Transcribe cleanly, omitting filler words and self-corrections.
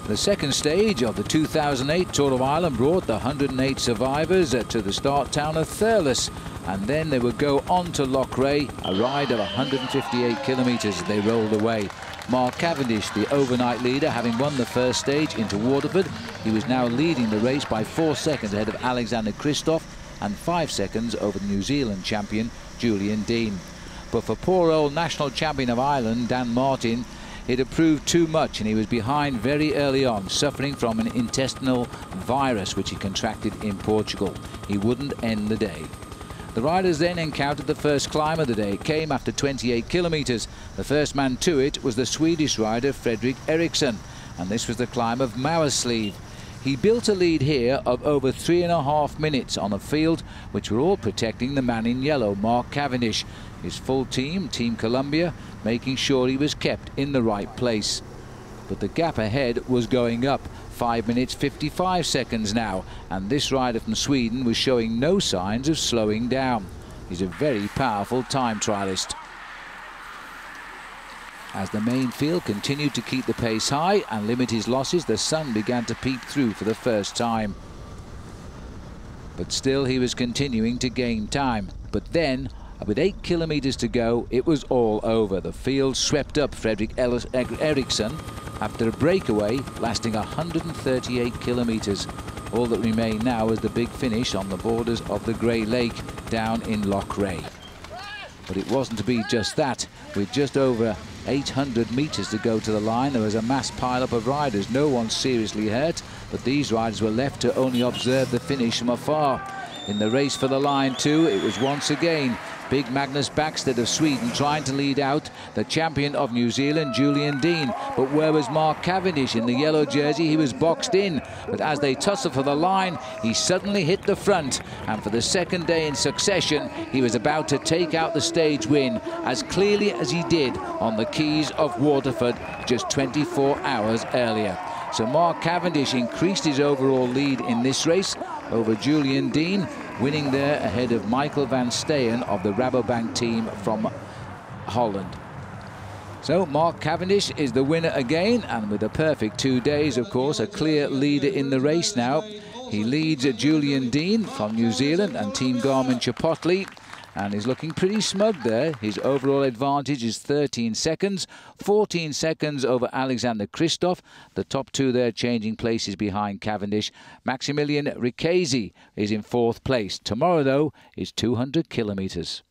The second stage of the 2008 Tour of Ireland brought the 108 survivors to the start town of Thurles, and then they would go on to Loughrea, a ride of 158 kilometres. They rolled away. Mark Cavendish, the overnight leader, having won the first stage into Waterford, he was now leading the race by 4 seconds ahead of Alexander Kristoff and 5 seconds over the New Zealand champion Julian Dean. But for poor old national champion of Ireland, Dan Martin, it had proved too much, and he was behind very early on, suffering from an intestinal virus which he contracted in Portugal. He wouldn't end the day. The riders then encountered the first climb of the day. It came after 28 kilometres. The first man to it was the Swedish rider Fredrik Eriksson, and this was the climb of Mauersleeve. He built a lead here of over 3.5 minutes on a field which were all protecting the man in yellow, Mark Cavendish. His full team, Team Columbia, making sure he was kept in the right place. But the gap ahead was going up, 5 minutes 55 seconds now, and this rider from Sweden was showing no signs of slowing down. He's a very powerful time trialist. As the main field continued to keep the pace high and limit his losses, the sun began to peep through for the first time. But still he was continuing to gain time. But then, with 8 kilometres to go, it was all over. The field swept up Fredrik Eriksson after a breakaway lasting 138 kilometres. All that remained now was the big finish on the borders of the Grey Lake down in Loughrea. But it wasn't to be just that. With just over 800 metres to go to the line, there was a mass pile-up of riders. No one seriously hurt, but these riders were left to only observe the finish from afar. In the race for the line too, it was once again big Magnus Backstedt of Sweden trying to lead out the champion of New Zealand, Julian Dean. But where was Mark Cavendish? In the yellow jersey, he was boxed in. But as they tussled for the line, he suddenly hit the front. And for the second day in succession, he was about to take out the stage win as clearly as he did on the quays of Waterford just 24 hours earlier. So Mark Cavendish increased his overall lead in this race over Julian Dean, winning there ahead of Michael van Steen of the Rabobank team from Holland. So Mark Cavendish is the winner again, and with a perfect 2 days, of course, a clear leader in the race now. He leads Julian Dean from New Zealand and Team Garmin Chipotle, and is looking pretty smug there. His overall advantage is 13 seconds, 14 seconds over Alexander Kristoff. The top two there changing places behind Cavendish. Maximilian Ricchesi is in 4th place. Tomorrow, though, is 200 kilometres.